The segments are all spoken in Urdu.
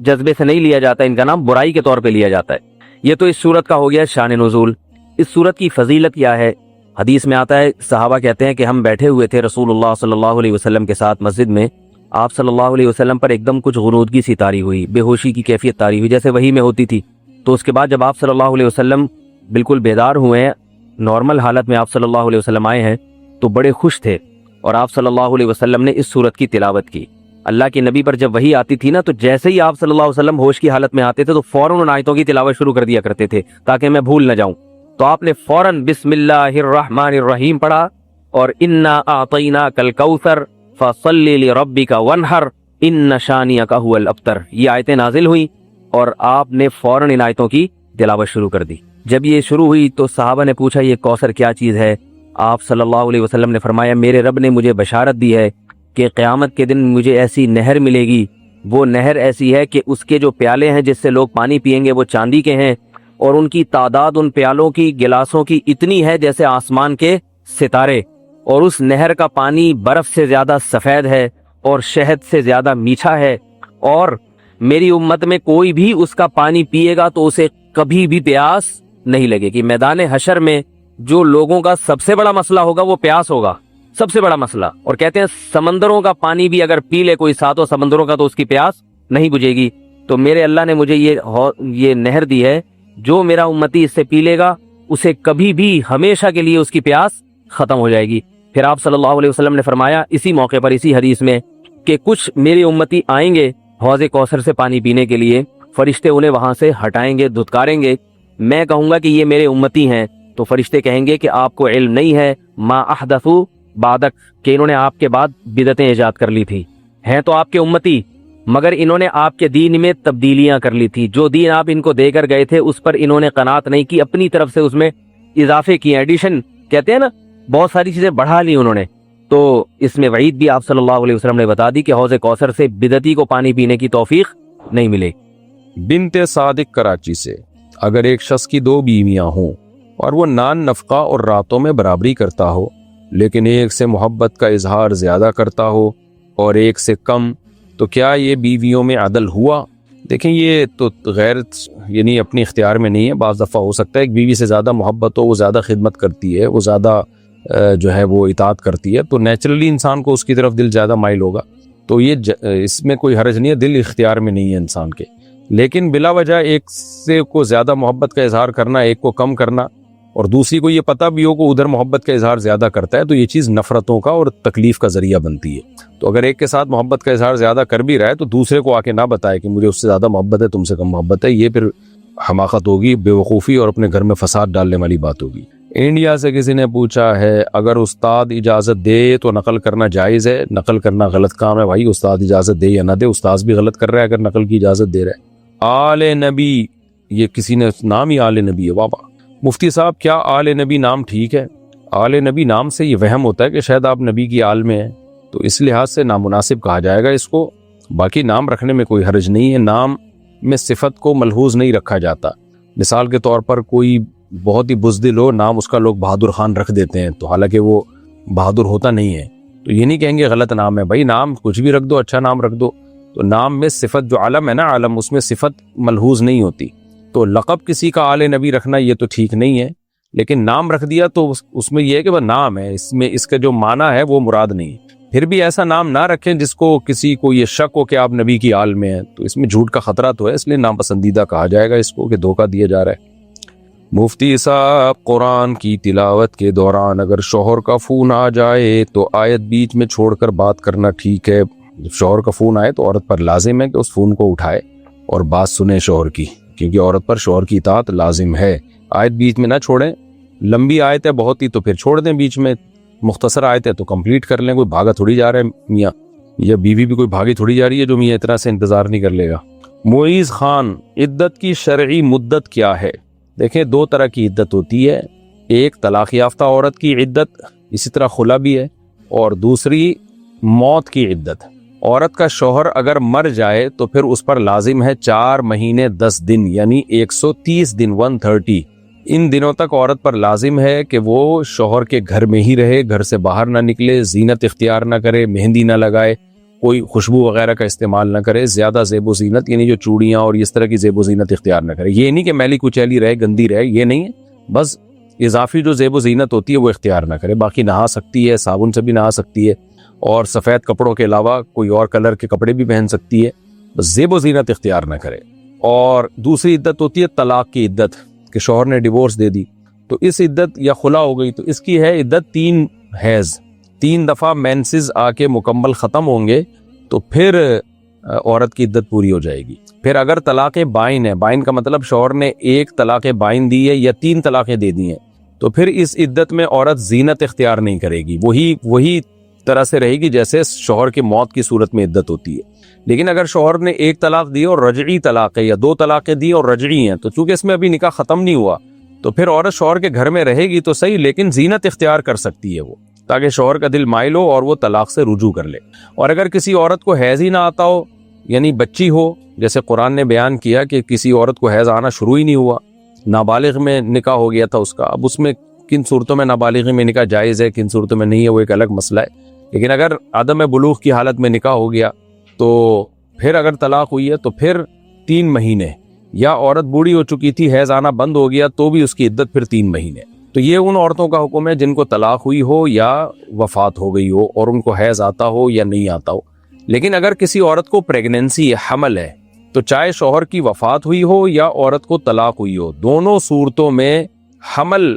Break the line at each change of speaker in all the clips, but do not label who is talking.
جذبے سے نہیں لیا جاتا، ان کا نام برائی کے طور پہ لیا جاتا ہے۔ یہ تو اس صورت کا ہو گیا شان نزول۔ اس صورت کی فضیلت کیا ہے؟ حدیث میں آتا ہے، صحابہ کہتے ہیں کہ ہم بیٹھے ہوئے تھے رسول اللہ صلی اللہ علیہ وسلم کے ساتھ مسجد میں، آپ صلی اللہ علیہ وسلم پر ایک دم کچھ غنودگی سی طاری ہوئی، بے ہوشی کی کیفیت طاری ہوئی جیسے وحی میں ہوتی تھی۔ تو اس کے بعد جب آپ صلی اللہ علیہ وسلم بالکل بیدار ہوئے ہیں، نارمل حالت میں آپ صلی اللہ علیہ وسلم آئے ہیں، تو بڑے خوش تھے، اور آپ صلی اللہ علیہ وسلم نے اس صورت کی تلاوت کی۔ اللہ کے نبی پر جب وحی آتی تھی نا، تو جیسے ہی آپ صلی اللہ علیہ وسلم ہوش کی حالت میں آتے تھے تو فوراً ان آیتوں کی تلاوت شروع کر دیا کرتے تھے تاکہ میں بھول نہ جاؤں۔ تو آپ نے فوراً بسم اللہ الرحمن الرحیم پڑھا اور انا اعطیناک الکوثر فصلی لربک وانحر ان شانئک هو الابتر، یہ آیتیں نازل ہوئیں اور آپ نے فوراً ان آیتوں کی تلاوت شروع کر دی۔ جب یہ شروع ہوئی تو صحابہ نے پوچھا یہ کوثر کیا چیز ہے؟ آپ صلی اللہ علیہ وسلم نے فرمایا میرے رب نے مجھے بشارت دی ہے کہ قیامت کے دن مجھے ایسی نہر ملے گی، وہ نہر ایسی ہے کہ اس کے جو پیالے ہیں جس سے لوگ پانی پئیں گے وہ چاندی کے ہیں، اور ان کی تعداد ان پیالوں کی گلاسوں کی اتنی ہے جیسے آسمان کے ستارے، اور اس نہر کا پانی برف سے زیادہ سفید ہے اور شہد سے زیادہ میٹھا ہے، اور میری امت میں کوئی بھی اس کا پانی پیے گا تو اسے کبھی بھی پیاس نہیں لگے گی۔ میدان حشر میں جو لوگوں کا سب سے بڑا مسئلہ ہوگا وہ پیاس ہوگا، سب سے بڑا مسئلہ، اور کہتے ہیں سمندروں کا پانی بھی اگر پی لے کوئی ساتوں سمندروں کا تو اس کی پیاس نہیں بجھے گی۔ تو میرے اللہ نے مجھے یہ نہر دی ہے، جو میرا امتی اس سے پی لے گا اسے کبھی بھی ہمیشہ کے لیے اس کی پیاس ختم ہو جائے گی۔ پھر آپ صلی اللہ علیہ وسلم نے فرمایا اسی موقع پر اسی حدیث میں کہ کچھ میری امتی آئیں گے حوض کوثر سے پانی پینے کے لیے، فرشتے انہیں وہاں سے ہٹائیں گے، دھتکاریں گے، میں کہوں گا کہ یہ میرے امتی ہیں، تو فرشتے کہیں گے کہ آپ کو علم نہیں ہے ما احدثوا بعدک، کہ انہوں نے آپ کے بعد بدعتیں ایجاد کر لی تھی، ہیں تو آپ کے امتی مگر انہوں نے آپ کے دین میں تبدیلیاں کر لی تھی، جو دین آپ ان کو دے کر گئے تھے اس پر انہوں نے قناعت نہیں کی، اپنی طرف سے اس میں اضافے کیے، ایڈیشن کہتے ہیں نا، بہت ساری چیزیں بڑھا لی انہوں نے۔ تو اس میں وعید بھی آپ صلی اللہ علیہ وسلم نے بتا دی کہ حوض کوثر سے بدعتی کو پانی پینے کی توفیق نہیں ملے۔
بنت صادق کراچی سے، اگر ایک شخص کی 2 بیویاں ہوں اور وہ نان نفقہ اور راتوں میں برابری کرتا ہو، لیکن ایک سے محبت کا اظہار زیادہ کرتا ہو اور ایک سے کم، تو کیا یہ بیویوں میں عدل ہوا؟ دیکھیں یہ تو غیر یعنی اپنی اختیار میں نہیں ہے، بعض دفعہ ہو سکتا ہے ایک بیوی سے زیادہ محبت ہو، وہ زیادہ خدمت کرتی ہے، وہ زیادہ جو ہے وہ اطاعت کرتی ہے، تو نیچرلی انسان کو اس کی طرف دل زیادہ مائل ہوگا، تو یہ اس میں کوئی حرج نہیں ہے، دل اختیار میں نہیں ہے انسان کے، لیکن بلا وجہ ایک سے کو زیادہ محبت کا اظہار کرنا، ایک کو کم کرنا، اور دوسری کو یہ پتہ بھی ہو کہ ادھر محبت کا اظہار زیادہ کرتا ہے، تو یہ چیز نفرتوں کا اور تکلیف کا ذریعہ بنتی ہے۔ تو اگر ایک کے ساتھ محبت کا اظہار زیادہ کر بھی رہا ہے تو دوسرے کو آ کے نہ بتائے کہ مجھے اس سے زیادہ محبت ہے، تم سے کم محبت ہے، یہ پھر حماقت ہوگی، بے وقوفی اور اپنے گھر میں فساد ڈالنے والی بات ہوگی۔ انڈیا سے کسی نے پوچھا ہے اگر استاد اجازت دے تو نقل کرنا جائز ہے؟ نقل کرنا غلط کام ہے بھائی، استاد اجازت دے یا نہ دے، استاد بھی غلط کر رہا ہے اگر نقل کی اجازت دے رہا ہے۔ آل نبی، یہ کسی نے نام ہی آل نبی ہے، بابا مفتی صاحب کیا آل نبی نام ٹھیک ہے؟ آل نبی نام سے یہ وہم ہوتا ہے کہ شاید آپ نبی کی آل میں ہیں، تو اس لحاظ سے نامناسب کہا جائے گا اس کو، باقی نام رکھنے میں کوئی حرج نہیں ہے، نام میں صفت کو ملحوظ نہیں رکھا جاتا۔ مثال کے طور پر کوئی بہت ہی بزدل ہو، نام اس کا لوگ بہادر خان رکھ دیتے ہیں، تو حالانکہ وہ بہادر ہوتا نہیں ہے، تو یہ نہیں کہیں گے غلط نام ہے، بھائی نام کچھ بھی رکھ دو، اچھا نام رکھ دو، تو نام میں صفت جو علم ہے نا، علم اس میں صفت ملحوظ نہیں ہوتی، تو لقب کسی کا آل نبی رکھنا یہ تو ٹھیک نہیں ہے، لیکن نام رکھ دیا تو اس میں یہ ہے کہ وہ نام ہے، اس میں اس کا جو معنی ہے وہ مراد نہیں ہے۔ پھر بھی ایسا نام نہ رکھیں جس کو کسی کو یہ شک ہو کہ آپ نبی کی آل میں ہیں، تو اس میں جھوٹ کا خطرہ تو ہے، اس لیے ناپسندیدہ کہا جائے گا اس کو کہ دھوکہ دیا جا رہا ہے۔ مفتی صاحب قرآن کی تلاوت کے دوران اگر شوہر کا فون آ جائے تو آیت بیچ میں چھوڑ کر بات کرنا ٹھیک ہے؟ جب شوہر کا فون آئے تو عورت پر لازم ہے کہ اس فون کو اٹھائے اور بات سنے شوہر کی، کیونکہ عورت پر شوہر کی اطاعت لازم ہے۔ آیت بیچ میں نہ چھوڑیں، لمبی آیت ہے بہت ہی تو پھر چھوڑ دیں بیچ میں، مختصر آیت ہے تو کمپلیٹ کر لیں، کوئی بھاگا تھوڑی جا رہا ہے میاں، یا بیوی بھی کوئی بھاگی تھوڑی جا رہی ہے جو میاں اتنا سے انتظار نہیں کر لے گا۔ معیز خان، عدت کی شرعی مدت کیا ہے؟ دیکھیں 2 طرح کی عدت ہوتی ہے، ایک طلاق یافتہ عورت کی عدت، اسی طرح خلا بھی ہے، اور دوسری موت کی عدت۔ عورت کا شوہر اگر مر جائے تو پھر اس پر لازم ہے 4 مہینے 10 دن یعنی 130 دن 130، ان دنوں تک عورت پر لازم ہے کہ وہ شوہر کے گھر میں ہی رہے، گھر سے باہر نہ نکلے، زینت اختیار نہ کرے، مہندی نہ لگائے، کوئی خوشبو وغیرہ کا استعمال نہ کرے, زیادہ زیب و زینت یعنی جو چوڑیاں اور اس طرح کی زیب و زینت اختیار نہ کرے. یہ نہیں کہ میلی کچیلی رہے, گندی رہے, یہ نہیں ہے, بس اضافی جو زیب و زینت ہوتی ہے وہ اختیار نہ کرے. باقی نہا سکتی ہے, صابن سے بھی نہا سکتی ہے, اور سفید کپڑوں کے علاوہ کوئی اور کلر کے کپڑے بھی پہن سکتی ہے, بس زیب و زینت اختیار نہ کرے. اور دوسری عدت ہوتی ہے طلاق کی عدت, کہ شوہر نے ڈیورس دے دی تو اس عدت یا خلا ہو گئی تو اس کی ہے عدت 3 حیض. 3 دفعہ مینسز آ کے مکمل ختم ہوں گے تو پھر عورت کی عدت پوری ہو جائے گی. پھر اگر طلاق بائن ہے, بائن کا مطلب شوہر نے 1 طلاق بائن دی ہے یا 3 طلاقیں دے دی ہیں, تو پھر اس عدت میں عورت زینت اختیار نہیں کرے گی, وہی طرح سے رہے گی جیسے شوہر کی موت کی صورت میں عدت ہوتی ہے. لیکن اگر شوہر نے 1 طلاق دی اور رجعی طلاق ہے, یا 2 طلاقیں دی اور رجعی ہیں, تو چونکہ اس میں ابھی نکاح ختم نہیں ہوا تو پھر عورت شوہر کے گھر میں رہے گی تو صحیح, لیکن زینت اختیار کر سکتی ہے وہ, تاکہ شوہر کا دل مائل ہو اور وہ طلاق سے رجوع کر لے. اور اگر کسی عورت کو حیض ہی نہ آتا ہو, یعنی بچی ہو, جیسے قرآن نے بیان کیا کہ کسی عورت کو حیض آنا شروع ہی نہیں ہوا, نابالغ میں نکاح ہو گیا تھا اس کا, اب اس میں کن صورتوں میں نابالغی میں نکاح جائز ہے, کن صورتوں میں نہیں ہے, وہ ایک الگ مسئلہ ہے. لیکن اگر عدم بلوغ کی حالت میں نکاح ہو گیا تو پھر اگر طلاق ہوئی ہے تو پھر 3 مہینے, یا عورت بوڑھی ہو چکی تھی, حیض آنا بند ہو گیا تو بھی اس کی عدت پھر 3 مہینے. تو یہ ان عورتوں کا حکم ہے جن کو طلاق ہوئی ہو یا وفات ہو گئی ہو اور ان کو حیض آتا ہو یا نہیں آتا ہو. لیکن اگر کسی عورت کو پریگننسی حمل ہے تو چاہے شوہر کی وفات ہوئی ہو یا عورت کو طلاق ہوئی ہو, دونوں صورتوں میں حمل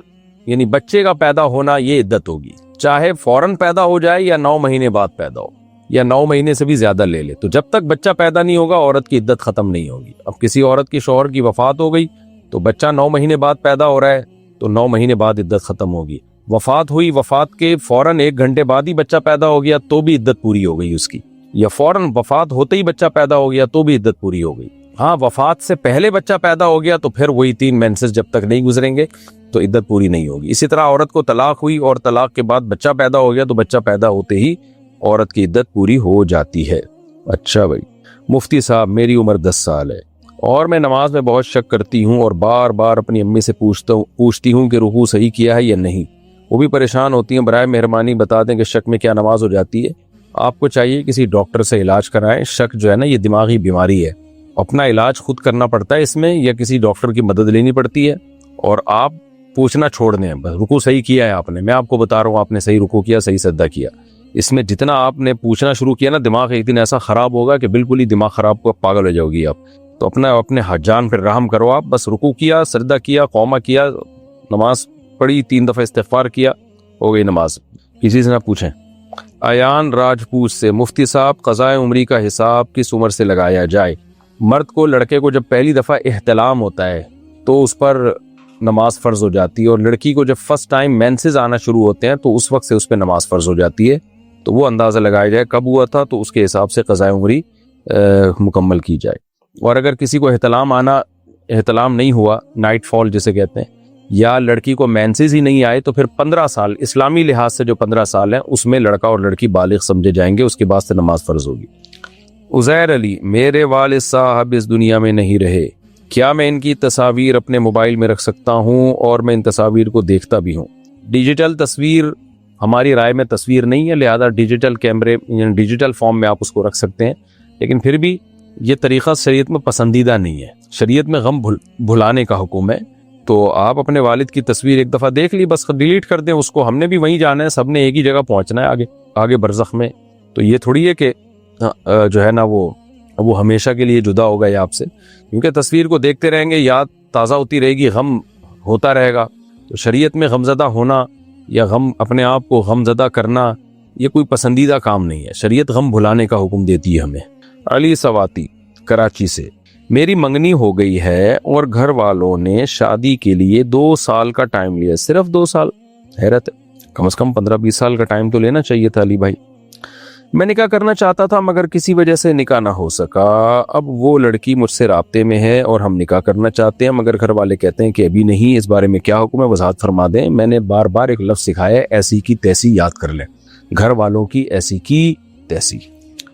یعنی بچے کا پیدا ہونا یہ عدت ہوگی, چاہے فوراً پیدا ہو جائے یا 9 مہینے بعد پیدا ہو, یا 9 مہینے سے بھی زیادہ لے لے. تو جب تک بچہ پیدا نہیں ہوگا عورت کی عدت ختم نہیں ہوگی. اب کسی عورت کی شوہر کی وفات ہو گئی تو بچہ 9 مہینے بعد پیدا ہو رہا ہے تو 9 مہینے بعد عدت ختم ہوگی. وفات ہوئی, وفات کے فوراً 1 گھنٹے بعد ہی بچہ پیدا ہو گیا تو بھی عدت پوری ہو گئی اس کی, یا فوراً وفات ہوتے ہی بچہ پیدا ہو گیا تو بھی عدت پوری ہو گئی. ہاں, وفات سے پہلے بچہ پیدا ہو گیا تو پھر وہی 3 مینسز جب تک نہیں گزریں گے تو عدت پوری نہیں ہوگی. اسی طرح عورت کو طلاق ہوئی اور طلاق کے بعد بچہ پیدا ہو گیا تو بچہ پیدا ہوتے ہی عورت کی عدت پوری ہو جاتی ہے. اچھا بھائی, مفتی صاحب میری عمر 10 سال ہے اور میں نماز میں بہت شک کرتی ہوں اور بار بار اپنی امی سے پوچھتی ہوں کہ رکوع صحیح کیا ہے یا نہیں. وہ بھی پریشان ہوتی ہیں, برائے مہربانی بتا دیں کہ شک میں کیا نماز ہو جاتی ہے. آپ کو چاہیے کسی ڈاکٹر سے علاج کرائیں. شک جو ہے نا یہ دماغی بیماری ہے, اپنا علاج خود کرنا پڑتا ہے اس میں, یا کسی ڈاکٹر کی مدد لینی پڑتی ہے. اور آپ پوچھنا چھوڑ دیں, بس رکوع صحیح کیا ہے آپ نے, میں آپ کو بتا رہا ہوں آپ نے صحیح رکوع کیا, صحیح سجدہ کیا. اس میں جتنا آپ نے پوچھنا شروع کیا نا, دماغ ایک دن ایسا خراب ہوگا کہ بالکل ہی دماغ خراب کو پاگل ہو جاؤ گی آپ. تو اپنے جان پہ رحم کرو آپ, بس رکوع کیا, سجدہ کیا, قومہ کیا, نماز پڑھی, 3 دفعہ استغفار کیا, ہو گئی نماز. کسی سے نہ پوچھیں. ایان راجپوت سے, مفتی صاحب قضاء عمری کا حساب کس عمر سے لگایا جائے؟ مرد کو, لڑکے کو جب پہلی دفعہ احتلام ہوتا ہے تو اس پر نماز فرض ہو جاتی ہے, اور لڑکی کو جب فرسٹ ٹائم مینسز آنا شروع ہوتے ہیں تو اس وقت سے اس پہ نماز فرض ہو جاتی ہے. تو وہ اندازہ لگایا جائے کب ہوا تھا تو اس کے حساب سے قضاء عمری مکمل کی جائے. اور اگر کسی کو احتلام نہیں ہوا, نائٹ فال جسے کہتے ہیں, یا لڑکی کو مینسز ہی نہیں آئے, تو پھر 15 سال اسلامی لحاظ سے جو 15 سال ہیں اس میں لڑکا اور لڑکی بالغ سمجھے جائیں گے, اس کے بعد سے نماز فرض ہوگی. عزیر علی, میرے والد صاحب اس دنیا میں نہیں رہے, کیا میں ان کی تصاویر اپنے موبائل میں رکھ سکتا ہوں اور میں ان تصاویر کو دیکھتا بھی ہوں؟ ڈیجیٹل تصویر ہماری رائے میں تصویر نہیں ہے, لہذا ڈیجیٹل کیمرے یعنی ڈیجیٹل فارم میں آپ اس کو رکھ سکتے ہیں, لیکن پھر بھی یہ طریقہ شریعت میں پسندیدہ نہیں ہے. شریعت میں غم بھلانے کا حکم ہے. تو آپ اپنے والد کی تصویر ایک دفعہ دیکھ لی, بس ڈیلیٹ کر دیں اس کو, ہم نے بھی وہیں جانا ہے, سب نے ایک ہی جگہ پہنچنا ہے آگے برزخ میں. تو یہ تھوڑی ہے کہ جو ہے نا وہ ہمیشہ کے لیے جدا ہوگا یہ آپ سے, کیونکہ تصویر کو دیکھتے رہیں گے, یاد تازہ ہوتی رہے گی, غم ہوتا رہے گا. تو شریعت میں غمزدہ ہونا یا اپنے آپ کو غم زدہ کرنا یہ کوئی پسندیدہ کام نہیں ہے. شریعت غم بھلانے کا حکم دیتی ہے ہمیں. علی سواتی کراچی سے, میری منگنی ہو گئی ہے اور گھر والوں نے شادی کے لیے 2 سال کا ٹائم لیا, صرف 2 سال, حیرت ہے. کم از کم 15-20 سال کا ٹائم تو لینا چاہیے تھا علی بھائی. میں نکاح کرنا چاہتا تھا مگر کسی وجہ سے نکاح نہ ہو سکا. اب وہ لڑکی مجھ سے رابطے میں ہے اور ہم نکاح کرنا چاہتے ہیں, مگر گھر والے کہتے ہیں کہ ابھی نہیں, اس بارے میں کیا حکم ہے وضاحت فرما دیں. میں نے بار بار ایک لفظ سکھایا ہے, ایسی کی تیسی یاد کر لیں, گھر والوں کی ایسی کی تیسی,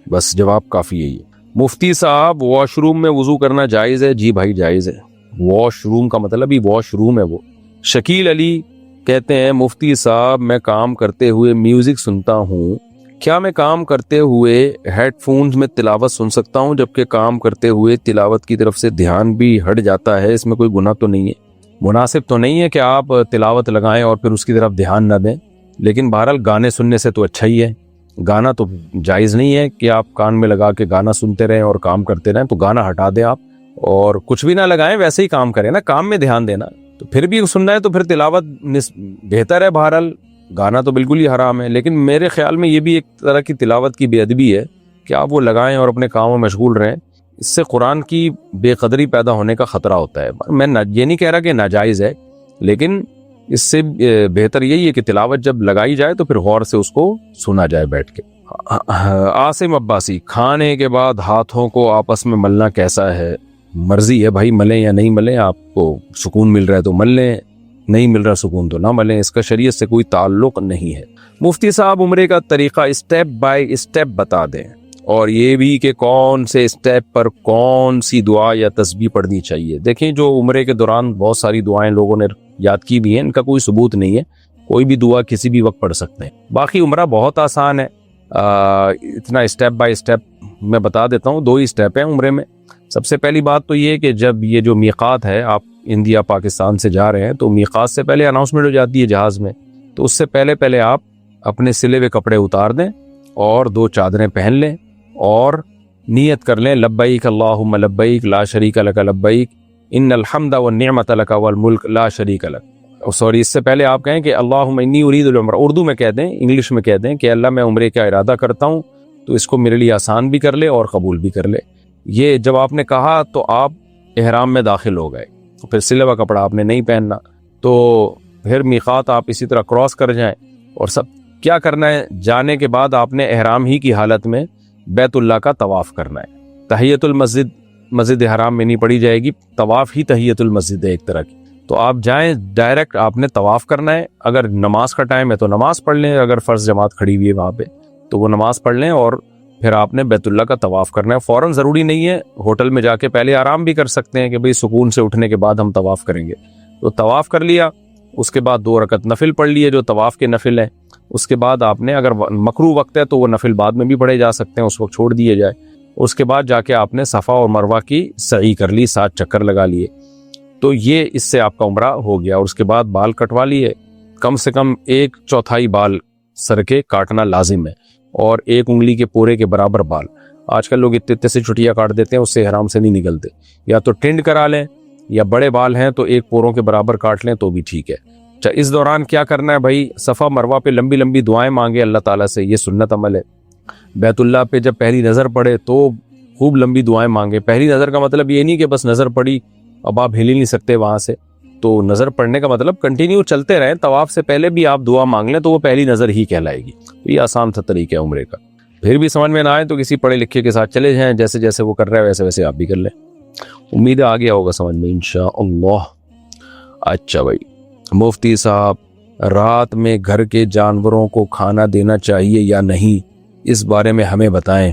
بس جواب کافی ہے. مفتی صاحب واش روم میں وضو کرنا جائز ہے؟ جی بھائی جائز ہے. واش روم کا مطلب ہی واش روم ہے وہ. شکیل علی کہتے ہیں مفتی صاحب میں کام کرتے ہوئے میوزک سنتا ہوں کیا میں کام کرتے ہوئے ہیڈ فونز میں تلاوت سن سکتا ہوں جبکہ کام کرتے ہوئے تلاوت کی طرف سے دھیان بھی ہٹ جاتا ہے؟ اس میں کوئی گناہ تو نہیں ہے؟ مناسب تو نہیں ہے کہ آپ تلاوت لگائیں اور پھر اس کی طرف دھیان نہ دیں، لیکن بہرحال گانے سننے سے تو اچھا ہی ہے۔ گانا تو جائز نہیں ہے کہ آپ کان میں لگا کے گانا سنتے رہیں اور کام کرتے رہیں، تو گانا ہٹا دیں آپ اور کچھ بھی نہ لگائیں، ویسے ہی کام کریں نا، کام میں دھیان دینا۔ تو پھر بھی سننا ہے تو پھر تلاوت بہتر ہے۔ بہرحال گانا تو بالکل ہی حرام ہے، لیکن میرے خیال میں یہ بھی ایک طرح کی تلاوت کی بے ادبی ہے کہ آپ وہ لگائیں اور اپنے کاموں میں مشغول رہیں۔ اس سے قرآن کی بے قدری پیدا ہونے کا خطرہ ہوتا ہے۔ میں یہ نہیں کہہ رہا کہ ناجائز ہے، لیکن اس سے بہتر یہی ہے کہ تلاوت جب لگائی جائے تو پھر غور سے اس کو سنا جائے بیٹھ کے۔ عاصم عباسی، کھانے کے بعد ہاتھوں کو آپس میں ملنا کیسا ہے؟ مرضی ہے بھائی، ملیں یا نہیں ملیں، آپ کو سکون مل رہا ہے تو مل لیں، نہیں مل رہا سکون تو نہ ملیں، اس کا شریعت سے کوئی تعلق نہیں ہے۔ مفتی صاحب عمرے کا طریقہ اسٹیپ بائی اسٹیپ بتا دیں، اور یہ بھی کہ کون سے اسٹیپ پر کون سی دعا یا تسبیح پڑھنی چاہیے۔ دیکھیں، جو عمرے کے دوران بہت ساری دعائیں لوگوں نے یاد کی بھی ہیں، ان کا کوئی ثبوت نہیں ہے، کوئی بھی دعا کسی بھی وقت پڑھ سکتے ہیں۔ باقی عمرہ بہت آسان ہے، اتنا اسٹیپ بائی اسٹیپ میں بتا دیتا ہوں۔ 2 ہی اسٹیپ ہیں عمرے میں۔ سب سے پہلی بات تو یہ کہ جب یہ جو میقات ہے، آپ انڈیا پاکستان سے جا رہے ہیں تو میقات سے پہلے اناؤنسمنٹ ہو جاتی ہے جہاز میں، تو اس سے پہلے آپ اپنے سلے ہوئے کپڑے اتار دیں اور 2 چادریں پہن لیں اور نیت کر لیں، لبیک اللہم لبیک لا شریک لک لبیک ان الحمد والنعمت لک والملک لا شریک لک۔ اس سے پہلے آپ کہیں کہ اللہم انی ارید العمرہ، اردو میں کہہ دیں، انگلش میں کہہ دیں کہ اللہ میں عمرے کا ارادہ کرتا ہوں، تو اس کو میرے لیے آسان بھی کر لے اور قبول بھی کر لے۔ یہ جب آپ نے کہا تو آپ احرام میں داخل ہو گئے، پھر سلا ہوا کپڑا آپ نے نہیں پہننا، تو پھر میقات آپ اسی طرح کراس کر جائیں۔ اور سب کیا کرنا ہے، جانے کے بعد آپ نے احرام ہی کی حالت میں بیت اللہ کا طواف کرنا ہے۔ تحیۃ المسجد مسجد حرام میں نہیں پڑھی جائے گی، طواف ہی تحیۃ المسجد ہے ایک طرح کی۔ تو آپ جائیں ڈائریکٹ، آپ نے طواف کرنا ہے۔ اگر نماز کا ٹائم ہے تو نماز پڑھ لیں، اگر فرض جماعت کھڑی ہوئی ہے وہاں پہ تو وہ نماز پڑھ لیں، اور پھر آپ نے بیت اللہ کا طواف کرنا ہے۔ فوراً ضروری نہیں ہے، ہوٹل میں جا کے پہلے آرام بھی کر سکتے ہیں کہ بھئی سکون سے اٹھنے کے بعد ہم طواف کریں گے۔ تو طواف کر لیا، اس کے بعد 2 رکعت نفل پڑھ لیے جو طواف کے نفل ہیں۔ اس کے بعد آپ نے، اگر مکروہ وقت ہے تو وہ نفل بعد میں بھی پڑھے جا سکتے ہیں، اس وقت چھوڑ دیے جائے۔ اس کے بعد جا کے آپ نے صفا اور مروہ کی سعی کر لی، 7 چکر لگا لیے، تو یہ اس سے آپ کا عمرہ ہو گیا۔ اور اس کے بعد بال کٹوا لیے، کم سے کم 1/4 بال سر کے کاٹنا لازم ہے، اور 1 انگلی کے پورے کے برابر بال۔ آج کل لوگ اتنے سے چھٹیاں کاٹ دیتے ہیں، اس سے احرام سے نہیں نکلتے۔ یا تو ٹنڈ کرا لیں، یا بڑے بال ہیں تو 1 پوروں کے برابر کاٹ لیں تو بھی ٹھیک ہے۔ اچھا، اس دوران کیا کرنا ہے بھائی؟ صفا مروہ پہ لمبی لمبی دعائیں مانگے اللہ تعالیٰ سے، یہ سنت عمل ہے۔ بیت اللہ پہ جب پہلی نظر پڑے تو خوب لمبی دعائیں مانگے۔ پہلی نظر کا مطلب یہ نہیں کہ بس نظر پڑی اب آپ ہل ہی نہیں سکتے وہاں سے، تو نظر پڑنے کا مطلب کنٹینیو چلتے رہیں، طواف سے پہلے بھی آپ دعا مانگ لیں تو وہ پہلی نظر ہی کہلائے گی۔ تو یہ آسان سا طریقہ ہے عمرے کا۔ پھر بھی سمجھ میں نہ آئے تو کسی پڑھے لکھے کے ساتھ چلے جائیں، جیسے جیسے وہ کر رہے ہیں ویسے ویسے آپ بھی کر لیں۔ امید ہے آ گیا ہوگا سمجھ میں انشاءاللہ۔ اچھا بھائی، مفتی صاحب، رات میں گھر کے جانوروں کو کھانا دینا چاہیے یا نہیں، اس بارے میں ہمیں بتائیں۔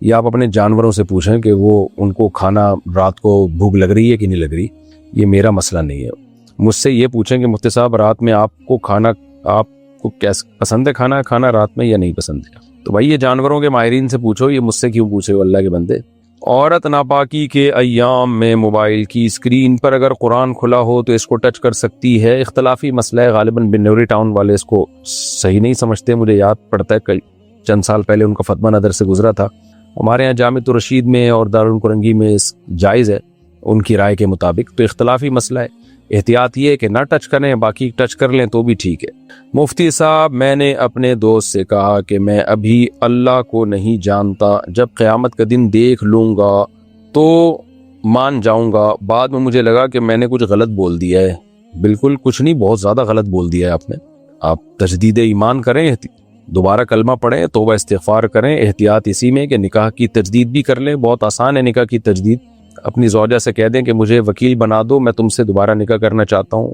یا آپ اپنے جانوروں سے پوچھیں کہ وہ ان کو کھانا رات کو بھوک لگ رہی ہے کہ نہیں لگ رہی، یہ میرا مسئلہ نہیں ہے۔ مجھ سے یہ پوچھیں کہ مفتی صاحب رات میں آپ کو کیسے پسند ہے کھانا رات میں یا نہیں پسند ہے؟ تو بھائی یہ جانوروں کے ماہرین سے پوچھو، یہ مجھ سے کیوں پوچھے ہو اللہ کے بندے۔ عورت ناپاکی کے ایام میں موبائل کی اسکرین پر اگر قرآن کھلا ہو تو اس کو ٹچ کر سکتی ہے؟ اختلافی مسئلہ ہے، غالباً بنوری ٹاؤن والے اس کو صحیح نہیں سمجھتے، مجھے یاد پڑتا ہے چند سال پہلے ان کا فتویٰ نظر سے گزرا تھا۔ ہمارے ہاں جامع الرشید میں اور دارالقرنگی میں جائز ہے ان کی رائے کے مطابق، تو اختلافی مسئلہ ہے۔ احتیاط یہ ہے کہ نہ ٹچ کریں، باقی ٹچ کر لیں تو بھی ٹھیک ہے۔ مفتی صاحب، میں نے اپنے دوست سے کہا کہ میں ابھی اللہ کو نہیں جانتا، جب قیامت کا دن دیکھ لوں گا تو مان جاؤں گا۔ بعد میں مجھے لگا کہ میں نے کچھ غلط بول دیا ہے۔ بالکل کچھ نہیں، بہت زیادہ غلط بول دیا ہے آپ نے۔ آپ تجدید ایمان کریں، دوبارہ کلمہ پڑھیں، توبہ استغفار کریں۔ احتیاط اسی میں کہ نکاح کی تجدید بھی کر لیں، بہت آسان ہے نکاح کی تجدید۔ اپنی زوجہ سے کہہ دیں کہ مجھے وکیل بنا دو، میں تم سے دوبارہ نکاح کرنا چاہتا ہوں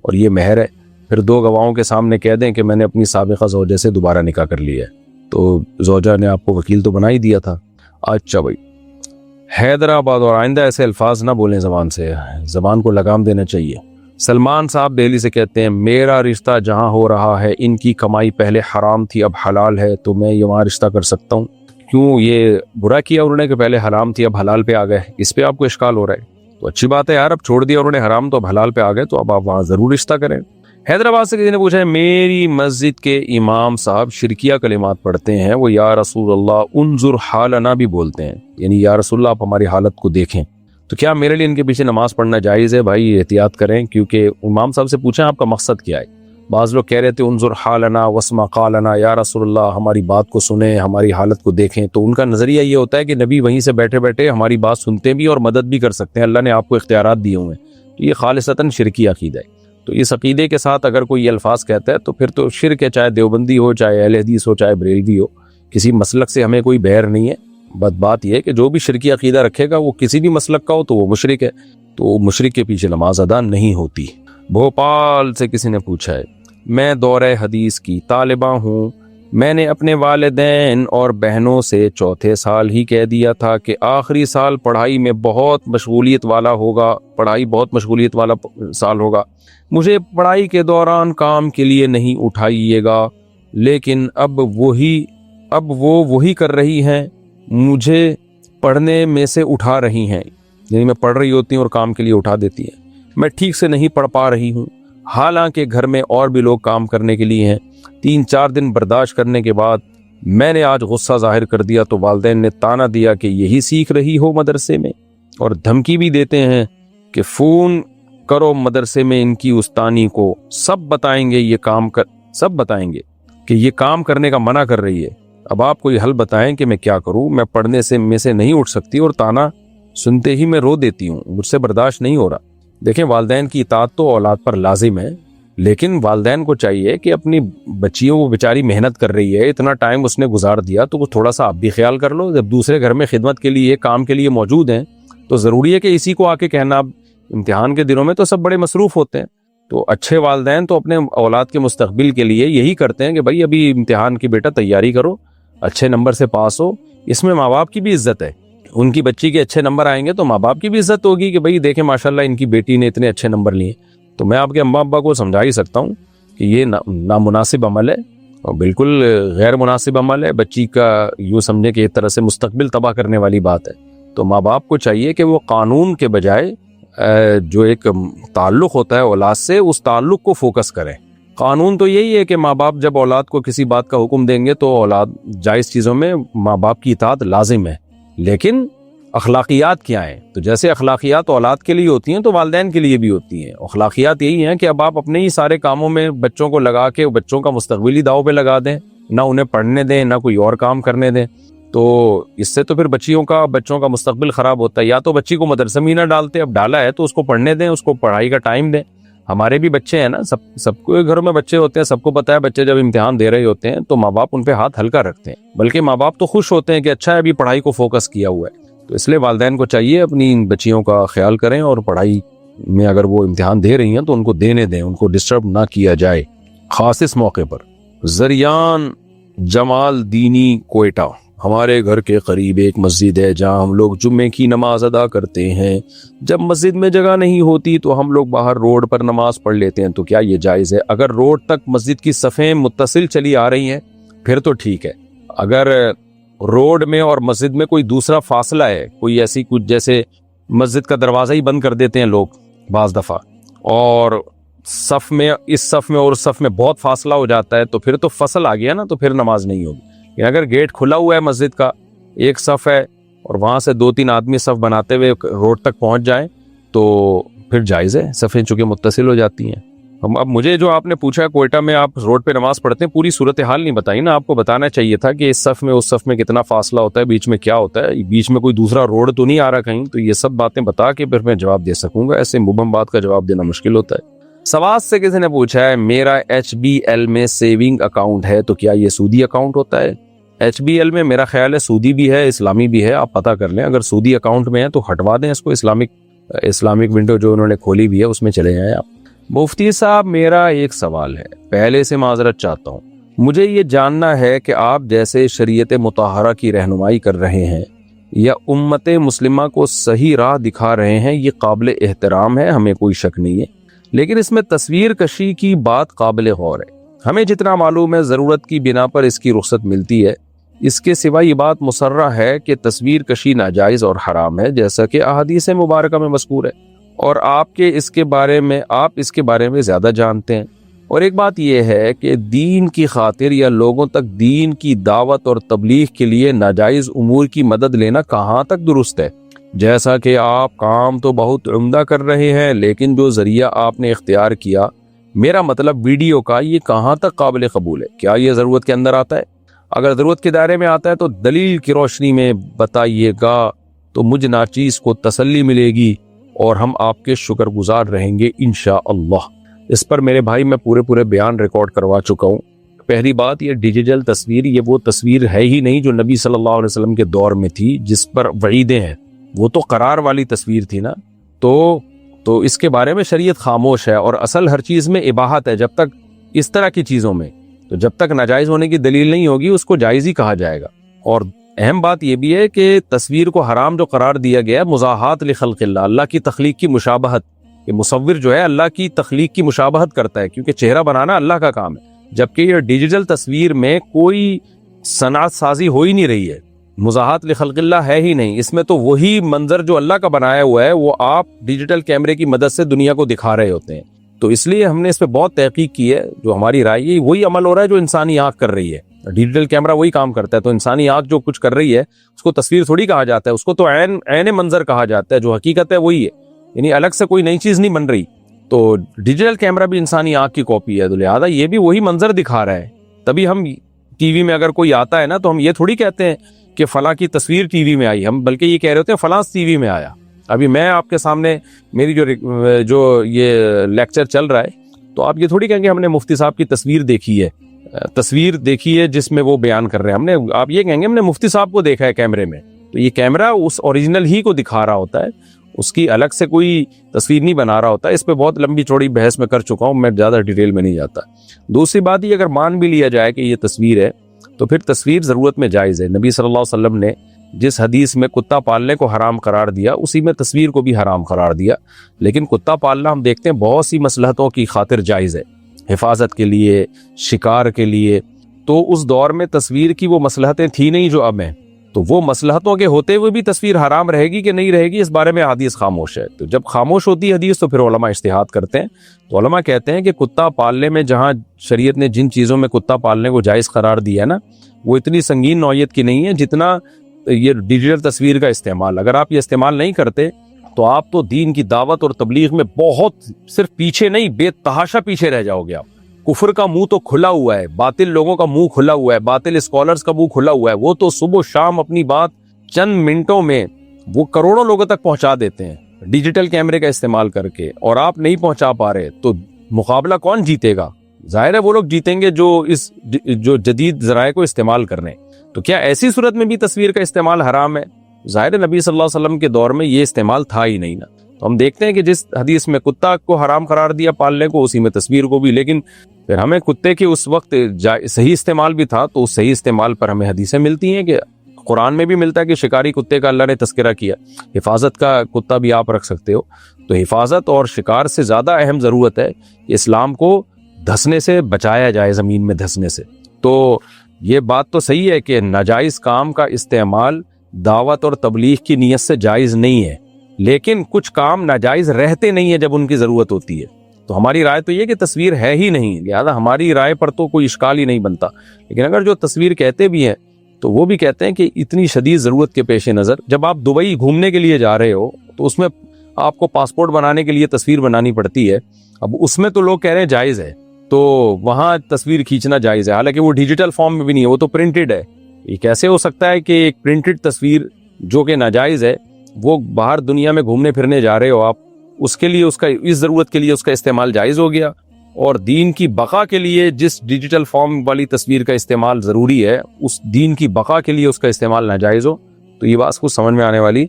اور یہ مہر ہے۔ پھر 2 گواہوں کے سامنے کہہ دیں کہ میں نے اپنی سابقہ زوجہ سے دوبارہ نکاح کر لیا ہے، تو زوجہ نے آپ کو وکیل تو بنا ہی دیا تھا۔ اچھا بھائی، حیدرآباد، اور آئندہ ایسے الفاظ نہ بولیں زبان سے، زبان کو لگام دینا چاہیے۔ سلمان صاحب دہلی سے کہتے ہیں میرا رشتہ جہاں ہو رہا ہے ان کی کمائی پہلے حرام تھی اب حلال ہے، تو میں یہ وہاں رشتہ کر سکتا ہوں؟ کیوں یہ برا کیا انہوں نے کہ پہلے حرام تھی اب حلال پہ آ گئے؟ اس پہ آپ کو اشکال ہو رہا ہے؟ تو اچھی بات ہے یار، اب چھوڑ دیا انہوں نے حرام تو اب حلال پہ آ گئے، تو اب آپ وہاں ضرور رشتہ کریں۔ حیدرآباد سے کسی نے پوچھا ہے میری مسجد کے امام صاحب شرکیہ کلمات پڑھتے ہیں، وہ یا رسول اللہ انظر حالنا بھی بولتے ہیں، یعنی یا رسول اللہ آپ ہماری حالت کو دیکھیں، تو کیا میرے لیے ان کے پیچھے نماز پڑھنا جائز ہے؟ بھائی احتیاط کریں، کیونکہ امام صاحب سے پوچھیں آپ کا مقصد کیا ہے۔ بعض لوگ کہہ رہے تھے انظر حالنا واسمع قالنا، یا رسول اللہ ہماری بات کو سنیں، ہماری حالت کو دیکھیں، تو ان کا نظریہ یہ ہوتا ہے کہ نبی وہیں سے بیٹھے بیٹھے ہماری بات سنتے بھی اور مدد بھی کر سکتے ہیں، اللہ نے آپ کو اختیارات دیے ہوئے ہیں، تو یہ خالصتاً شرکی عقیدہ ہے۔ تو اس عقیدے کے ساتھ اگر کوئی یہ الفاظ کہتا ہے تو پھر تو شرک ہے، چاہے دیوبندی ہو، چاہے اہل حدیث ہو، چاہے بریلوی ہو، کسی مسلک سے ہمیں کوئی بیر نہیں ہے۔ بات یہ ہے کہ جو بھی شرکی عقیدہ رکھے گا وہ کسی بھی مسلک کا ہو تو وہ مشرک ہے، تو مشرک کے پیچھے نماز ادا نہیں ہوتی۔ بھوپال سے کسی نے پوچھا ہے میں دورہ حدیث کی طالبہ ہوں، میں نے اپنے والدین اور بہنوں سے چوتھے سال ہی کہہ دیا تھا کہ آخری سال پڑھائی میں بہت مشغولیت والا ہوگا، پڑھائی بہت مشغولیت والا سال ہوگا، مجھے پڑھائی کے دوران کام کے لیے نہیں اٹھائیے گا، لیکن اب وہ وہی کر رہی ہیں، مجھے پڑھنے میں سے اٹھا رہی ہیں، یعنی میں پڑھ رہی ہوتی ہوں اور کام کے لیے اٹھا دیتی ہیں، میں ٹھیک سے نہیں پڑھ پا رہی ہوں، حالانکہ گھر میں اور بھی لوگ کام کرنے کے لیے ہیں۔ 3-4 دن برداشت کرنے کے بعد میں نے آج غصہ ظاہر کر دیا تو والدین نے طعنہ دیا کہ یہی سیکھ رہی ہو مدرسے میں، اور دھمکی بھی دیتے ہیں کہ فون کرو مدرسے میں ان کی استانی کو، سب بتائیں گے کہ یہ کام کرنے کا منع کر رہی ہے، اب آپ کوئی حل بتائیں کہ میں کیا کروں، میں پڑھنے میں سے نہیں اٹھ سکتی اور طعنہ سنتے ہی میں رو دیتی ہوں، مجھ سے برداشت نہیں ہو رہا۔ دیکھیں والدین کی اطاعت تو اولاد پر لازم ہے، لیکن والدین کو چاہیے کہ اپنی بچیوں کو بیچاری محنت کر رہی ہے، اتنا ٹائم اس نے گزار دیا تو وہ تھوڑا سا آپ بھی خیال کر لو، جب دوسرے گھر میں خدمت کے لیے کام کے لیے موجود ہیں تو ضروری ہے کہ اسی کو آ کے کہنا۔ اب امتحان کے دنوں میں تو سب بڑے مصروف ہوتے ہیں، تو اچھے والدین تو اپنے اولاد کے مستقبل کے لیے یہی کرتے ہیں کہ بھائی ابھی امتحان کی بیٹا تیاری کرو، اچھے نمبر سے پاس ہو، اس میں ماں باپ کی بھی عزت ہے، ان کی بچی کے اچھے نمبر آئیں گے تو ماں باپ کی بھی عزت ہوگی کہ بھائی دیکھیں ماشاءاللہ ان کی بیٹی نے اتنے اچھے نمبر لیے۔ تو میں آپ کے اماں ابا کو سمجھا ہی سکتا ہوں کہ یہ نامناسب عمل ہے اور بالکل غیر مناسب عمل ہے، بچی کا یوں سمجھے کہ ایک طرح سے مستقبل تباہ کرنے والی بات ہے۔ تو ماں باپ کو چاہیے کہ وہ قانون کے بجائے جو ایک تعلق ہوتا ہے اولاد سے، اس تعلق کو فوکس کریں۔ قانون تو یہی ہے کہ ماں باپ جب اولاد کو کسی بات کا حکم دیں گے تو اولاد جائز چیزوں میں ماں باپ کی اطاعت لازم ہے، لیکن اخلاقیات کیا ہیں؟ تو جیسے اخلاقیات اولاد کے لیے ہوتی ہیں تو والدین کے لیے بھی ہوتی ہیں۔ اخلاقیات یہی ہیں کہ اب آپ اپنے ہی سارے کاموں میں بچوں کو لگا کے بچوں کا مستقبلی داؤ پہ لگا دیں، نہ انہیں پڑھنے دیں نہ کوئی اور کام کرنے دیں، تو اس سے تو پھر بچوں کا مستقبل خراب ہوتا ہے۔ یا تو بچی کو مدرسے میں نہ ڈالتے، اب ڈالا ہے تو اس کو پڑھنے دیں، اس کو پڑھائی کا ٹائم دیں۔ ہمارے بھی بچے ہیں نا، سب کو گھروں میں بچے ہوتے ہیں، سب کو پتا ہے بچے جب امتحان دے رہے ہوتے ہیں تو ماں باپ ان پہ ہاتھ ہلکا رکھتے ہیں، بلکہ ماں باپ تو خوش ہوتے ہیں کہ اچھا ہے ابھی پڑھائی کو فوکس کیا ہوا ہے۔ تو اس لیے والدین کو چاہیے اپنی ان بچیوں کا خیال کریں، اور پڑھائی میں اگر وہ امتحان دے رہی ہیں تو ان کو دینے دیں، ان کو ڈسٹرب نہ کیا جائے۔ خاص اس موقع پر زریان جمال دینی کوئٹہ، ہمارے گھر کے قریب ایک مسجد ہے جہاں ہم لوگ جمعے کی نماز ادا کرتے ہیں، جب مسجد میں جگہ نہیں ہوتی تو ہم لوگ باہر روڈ پر نماز پڑھ لیتے ہیں، تو کیا یہ جائز ہے؟ اگر روڈ تک مسجد کی صفیں متصل چلی آ رہی ہیں پھر تو ٹھیک ہے، اگر روڈ میں اور مسجد میں کوئی دوسرا فاصلہ ہے، کوئی ایسی کچھ جیسے مسجد کا دروازہ ہی بند کر دیتے ہیں لوگ بعض دفعہ، اور صف میں اس صف میں اور اس صف میں بہت فاصلہ ہو جاتا ہے، تو پھر تو فصل آ گیا نا، تو پھر نماز نہیں ہوگی۔ یا اگر گیٹ کھلا ہوا ہے مسجد کا، ایک صف ہے اور وہاں سے 2-3 آدمی صف بناتے ہوئے روڈ تک پہنچ جائیں تو پھر جائز ہے، صفیں چونکہ متصل ہو جاتی ہیں۔ اب مجھے جو آپ نے پوچھا کوئٹہ میں آپ روڈ پہ نماز پڑھتے ہیں، پوری صورتحال نہیں بتائی نا، آپ کو بتانا چاہیے تھا کہ اس صف میں اس صف میں کتنا فاصلہ ہوتا ہے، بیچ میں کیا ہوتا ہے، بیچ میں کوئی دوسرا روڈ تو نہیں آ رہا کہیں، تو یہ سب باتیں بتا کے پھر میں جواب دے سکوں گا، ایسے مبہم بات کا جواب دینا مشکل ہوتا ہے۔ سواس سے کسی نے پوچھا ہے میرا HBL میں سیونگ اکاؤنٹ ہے تو کیا یہ سودی اکاؤنٹ ہوتا ہے؟ HBL میں میرا خیال ہے سودی بھی ہے اسلامی بھی ہے، آپ پتہ کر لیں، اگر سودی اکاؤنٹ میں ہے تو ہٹوا دیں اس کو، اسلامک ونڈو جو انہوں نے کھولی بھی ہے اس میں چلے جائیں آپ۔ مفتی صاحب میرا ایک سوال ہے، پہلے سے معذرت چاہتا ہوں، مجھے یہ جاننا ہے کہ آپ جیسے شریعت مطہرہ کی رہنمائی کر رہے ہیں یا امت مسلمہ کو صحیح راہ دکھا رہے ہیں، یہ قابل احترام ہے، ہمیں کوئی شک نہیں ہے، لیکن اس میں تصویر کشی کی بات قابل غور ہے۔ ہمیں جتنا معلوم ہے ضرورت کی بنا پر اس کی رخصت ملتی ہے، اس کے سوا یہ بات مسرہ ہے کہ تصویر کشی ناجائز اور حرام ہے، جیسا کہ احادیث مبارکہ میں مذکور ہے، اور آپ اس کے بارے میں زیادہ جانتے ہیں۔ اور ایک بات یہ ہے کہ دین کی خاطر یا لوگوں تک دین کی دعوت اور تبلیغ کے لیے ناجائز امور کی مدد لینا کہاں تک درست ہے؟ جیسا کہ آپ کام تو بہت عمدہ کر رہے ہیں، لیکن جو ذریعہ آپ نے اختیار کیا، میرا مطلب ویڈیو کا، یہ کہاں تک قابل قبول ہے؟ کیا یہ ضرورت کے اندر آتا ہے؟ اگر ضرورت کے دائرے میں آتا ہے تو دلیل کی روشنی میں بتائیے گا تو مجھ ناچیز کو تسلی ملے گی اور ہم آپ کے شکر گزار رہیں گے انشاءاللہ۔ اس پر میرے بھائی میں پورے بیان ریکارڈ کروا چکا ہوں۔ پہلی بات، یہ ڈیجیٹل تصویر، یہ وہ تصویر ہے ہی نہیں جو نبی صلی اللہ علیہ وسلم کے دور میں تھی جس پر وعیدیں ہیں، وہ تو قرار والی تصویر تھی نا۔ تو اس کے بارے میں شریعت خاموش ہے، اور اصل ہر چیز میں اباحت ہے۔ جب تک اس طرح کی چیزوں میں، تو جب تک ناجائز ہونے کی دلیل نہیں ہوگی اس کو جائز ہی کہا جائے گا۔ اور اہم بات یہ بھی ہے کہ تصویر کو حرام جو قرار دیا گیا ہے، مزاحات لخلق اللہ، اللہ کی تخلیق کی مشابہت، کہ مصور جو ہے اللہ کی تخلیق کی مشابہت کرتا ہے، کیونکہ چہرہ بنانا اللہ کا کام ہے، جبکہ یہ ڈیجیٹل تصویر میں کوئی صنعت سازی ہو ہی نہیں رہی ہے، مزاحات لخلق اللہ ہے ہی نہیں، اس میں تو وہی منظر جو اللہ کا بنایا ہوا ہے وہ آپ ڈیجیٹل کیمرے کی مدد سے دنیا کو دکھا رہے ہوتے ہیں۔ تو اس لیے ہم نے اس پہ بہت تحقیق کی ہے، جو ہماری رائے ہے وہی عمل ہو رہا ہے جو انسانی آنکھ کر رہی ہے، ڈیجیٹل کیمرہ وہی کام کرتا ہے، تو انسانی آنکھ جو کچھ کر رہی ہے اس کو تصویر تھوڑی کہا جاتا ہے، اس کو تو عین منظر کہا جاتا ہے، جو حقیقت ہے وہی ہے، یعنی الگ سے کوئی نئی چیز نہیں بن رہی۔ تو ڈیجیٹل کیمرہ بھی انسانی آنکھ کی کاپی ہے، تو لہٰذا یہ بھی وہی منظر دکھا رہا ہے۔ تبھی ہم ٹی وی میں اگر کوئی آتا ہے نا تو ہم یہ تھوڑی کہتے ہیں کہ فلاں کی تصویر ٹی وی میں آئی، ہم بلکہ یہ کہہ رہے ہوتے ہیں فلاں ٹی وی میں آیا۔ ابھی میں آپ کے سامنے میری جو یہ لیکچر چل رہا ہے، تو آپ یہ تھوڑی کہیں گے ہم نے مفتی صاحب کی تصویر دیکھی ہے جس میں وہ بیان کر رہے ہیں، آپ یہ کہیں گے ہم نے مفتی صاحب کو دیکھا ہے کیمرے میں۔ تو یہ کیمرہ اس اوریجنل ہی کو دکھا رہا ہوتا ہے، اس کی الگ سے کوئی تصویر نہیں بنا رہا ہوتا ہے۔ اس پہ بہت لمبی چوڑی بحث میں کر چکا ہوں، میں زیادہ ڈیٹیل میں نہیں جاتا۔ دوسری بات یہ، اگر مان بھی لیا جائے کہ یہ تصویر ہے تو پھر تصویر ضرورت میں جائز ہے۔ نبی صلی اللہ علیہ وسلم نے جس حدیث میں کتا پالنے کو حرام قرار دیا، اسی میں تصویر کو بھی حرام قرار دیا، لیکن کتا پالنا ہم دیکھتے ہیں بہت سی مصلحتوں کی خاطر جائز ہے، حفاظت کے لیے، شکار کے لیے۔ تو اس دور میں تصویر کی وہ مصلحتیں تھی نہیں جو اب ہیں، تو وہ مصلحتوں کے ہوتے ہوئے بھی تصویر حرام رہے گی کہ نہیں رہے گی، اس بارے میں حدیث خاموش ہے۔ تو جب خاموش ہوتی ہے حدیث تو پھر علماء اجتہاد کرتے ہیں، تو علماء کہتے ہیں کہ کتا پالنے میں جہاں شریعت نے جن چیزوں میں کتا پالنے کو جائز قرار دیا ہے نا، وہ اتنی سنگین نوعیت کی نہیں ہے جتنا یہ ڈیجیٹل تصویر کا استعمال۔ اگر آپ یہ استعمال نہیں کرتے تو آپ تو دین کی دعوت اور تبلیغ میں بہت صرف پیچھے نہیں، بے تحاشا پیچھے رہ جاؤ گے آپ۔ کفر کا منہ تو کھلا ہوا ہے، باطل لوگوں کا منہ کھلا ہوا ہے، باطل اسکالرز کا منہ کھلا ہوا ہے، وہ تو صبح و شام اپنی بات چند منٹوں میں وہ کروڑوں لوگوں تک پہنچا دیتے ہیں ڈیجیٹل کیمرے کا استعمال کر کے، اور آپ نہیں پہنچا پا رہے، تو مقابلہ کون جیتے گا؟ ظاہر ہے وہ لوگ جیتیں گے جو جدید ذرائع کو استعمال کر رہے ہیں۔ تو کیا ایسی صورت میں بھی تصویر کا استعمال حرام ہے؟ ظاہر نبی صلی اللہ علیہ وسلم کے دور میں یہ استعمال تھا ہی نہیں نا۔ تو ہم دیکھتے ہیں کہ جس حدیث میں کتا کو حرام قرار دیا پالنے کو، اسی میں تصویر کو بھی، لیکن پھر ہمیں کتے کے اس وقت صحیح استعمال بھی تھا، تو اس صحیح استعمال پر ہمیں حدیثیں ملتی ہیں کہ قرآن میں بھی ملتا ہے کہ شکاری کتے کا اللہ نے تذکرہ کیا، حفاظت کا کتا بھی آپ رکھ سکتے ہو۔ تو حفاظت اور شکار سے زیادہ اہم ضرورت ہے کہ اسلام کو دھسنے سے بچایا جائے، زمین میں دھسنے سے۔ تو یہ بات تو صحیح ہے کہ ناجائز کام کا استعمال دعوت اور تبلیغ کی نیت سے جائز نہیں ہے، لیکن کچھ کام ناجائز رہتے نہیں ہیں جب ان کی ضرورت ہوتی ہے۔ تو ہماری رائے تو یہ کہ تصویر ہے ہی نہیں، لہذا ہماری رائے پر تو کوئی اشکال ہی نہیں بنتا۔ لیکن اگر جو تصویر کہتے بھی ہیں تو وہ بھی کہتے ہیں کہ اتنی شدید ضرورت کے پیش نظر جب آپ دبئی گھومنے کے لیے جا رہے ہو تو اس میں آپ کو پاسپورٹ بنانے کے لیے تصویر بنانی پڑتی ہے، اب اس میں تو لوگ کہہ رہے ہیں جائز ہے، تو وہاں تصویر کھینچنا جائز ہے، حالانکہ وہ ڈیجیٹل فارم میں بھی نہیں ہے، وہ تو پرنٹڈ ہے۔ یہ کیسے ہو سکتا ہے کہ ایک پرنٹڈ تصویر جو کہ ناجائز ہے، وہ باہر دنیا میں گھومنے پھرنے جا رہے ہو آپ، اس کے لیے اس ضرورت کے لیے اس کا استعمال جائز ہو گیا، اور دین کی بقا کے لیے جس ڈیجیٹل فارم والی تصویر کا استعمال ضروری ہے، اس دین کی بقا کے لیے اس کا استعمال ناجائز ہو، تو یہ بات کچھ سمجھ میں آنے والی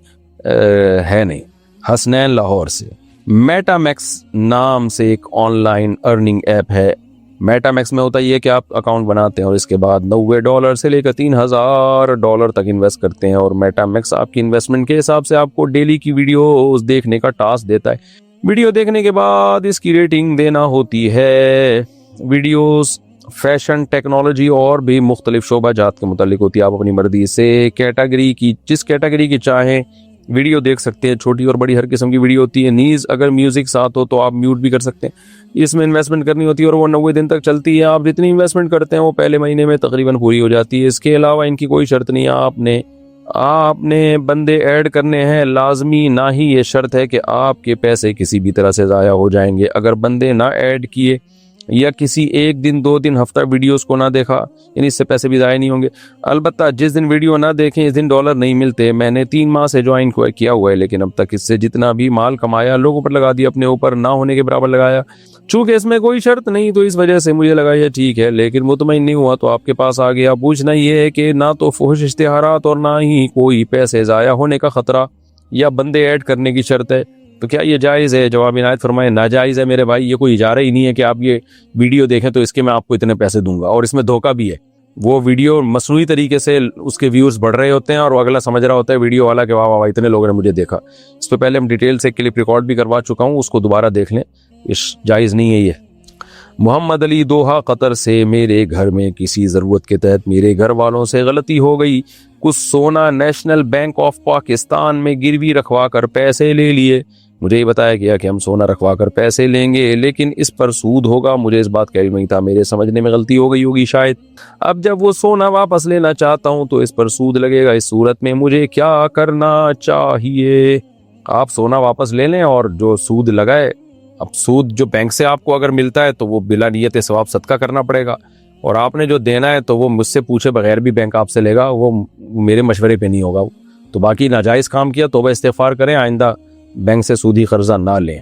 ہے نہیں۔ حسنین لاہور سے، میٹا میکس نام سے ایک آن لائن ارننگ ایپ ہے۔ میٹا میکس میں ہوتا یہ کہ آپ اکاؤنٹ بناتے ہیں اور اس کے بعد $90 سے لے کر $3000 تک انویسٹ کرتے ہیں، اور میٹا میکس آپ کی انویسٹمنٹ کے حساب سے آپ کو ڈیلی کی ویڈیوز دیکھنے کا ٹاسک دیتا ہے۔ ویڈیو دیکھنے کے بعد اس کی ریٹنگ دینا ہوتی ہے. ویڈیوز فیشن، ٹیکنالوجی اور بھی مختلف شعبہ جات کے متعلق ہوتی ہے. آپ اپنی مرضی سے کیٹیگری کی، جس کیٹیگری کی چاہیں ویڈیو دیکھ سکتے ہیں. چھوٹی اور بڑی ہر قسم کی ویڈیو ہوتی ہے. نیز اگر میوزک ساتھ ہو تو آپ میوٹ بھی کر سکتے ہیں. اس میں انویسٹمنٹ کرنی ہوتی ہے اور وہ 90 دن تک چلتی ہے. آپ جتنی انویسٹمنٹ کرتے ہیں وہ پہلے مہینے میں تقریباً پوری ہو جاتی ہے. اس کے علاوہ ان کی کوئی شرط نہیں ہے. آپ نے بندے ایڈ کرنے ہیں لازمی، نہ ہی یہ شرط ہے کہ آپ کے پیسے کسی بھی طرح سے ضائع ہو جائیں گے. اگر بندے نہ ایڈ کیے یا کسی ایک دن 2 دن ہفتہ ویڈیوز کو نہ دیکھا، یعنی اس سے پیسے بھی ضائع نہیں ہوں گے. البتہ جس دن ویڈیو نہ دیکھیں اس دن ڈالر نہیں ملتے. میں نے 3 ماہ سے جوائن کیا ہوا ہے، لیکن اب تک اس سے جتنا بھی مال کمایا لوگوں پر لگا دیا، اپنے اوپر نہ ہونے کے برابر لگایا. چونکہ اس میں کوئی شرط نہیں تو اس وجہ سے مجھے لگا یہ ٹھیک ہے، لیکن مطمئن نہیں ہوا تو آپ کے پاس آ گیا. پوچھنا یہ ہے کہ نہ تو فحش اشتہارات اور نہ ہی کوئی پیسے ضائع ہونے کا خطرہ یا بندے ایڈ کرنے کی شرط ہے، تو کیا یہ جائز ہے؟ جواب عنایت فرمائے ناجائز ہے میرے بھائی. یہ کوئی اجارہ ہی نہیں ہے کہ آپ یہ ویڈیو دیکھیں تو اس کے میں آپ کو اتنے پیسے دوں گا. اور اس میں دھوکہ بھی ہے. وہ ویڈیو مصنوعی طریقے سے اس کے ویورز بڑھ رہے ہوتے ہیں اور وہ اگلا سمجھ رہا ہوتا ہے ویڈیو والا کہ واہ واہ اتنے لوگوں نے مجھے دیکھا. اس پہ پہلے ہم ڈیٹیل سے کلپ ریکارڈ بھی کروا چکا ہوں، اس کو دوبارہ دیکھ لیں. جائز نہیں ہے یہ. محمد علی دوحہ قطر سے، میرے گھر میں کسی ضرورت کے تحت میرے گھر والوں سے غلطی ہو گئی. کچھ سونا نیشنل بینک آف پاکستان میں گروی رکھوا کر پیسے لے لیے. مجھے یہ بتایا گیا کہ ہم سونا رکھوا کر پیسے لیں گے لیکن اس پر سود ہوگا. مجھے اس بات کا علم نہیں تھا، میرے سمجھنے میں غلطی ہو گئی ہوگی شاید. اب جب وہ سونا واپس لینا چاہتا ہوں تو اس پر سود لگے گا. اس صورت میں مجھے کیا کرنا چاہیے؟ آپ سونا واپس لے لیں اور جو سود لگائے، اب سود جو بینک سے آپ کو اگر ملتا ہے تو وہ بلا نیت ثواب صدقہ کرنا پڑے گا، اور آپ نے جو دینا ہے تو وہ مجھ سے پوچھے بغیر بھی بینک آپ سے لے گا، وہ میرے مشورے پہ نہیں ہوگا. تو باقی ناجائز کام کیا توبہ استغفار کریں، آئندہ بینک سے سودی قرضہ نہ لیں.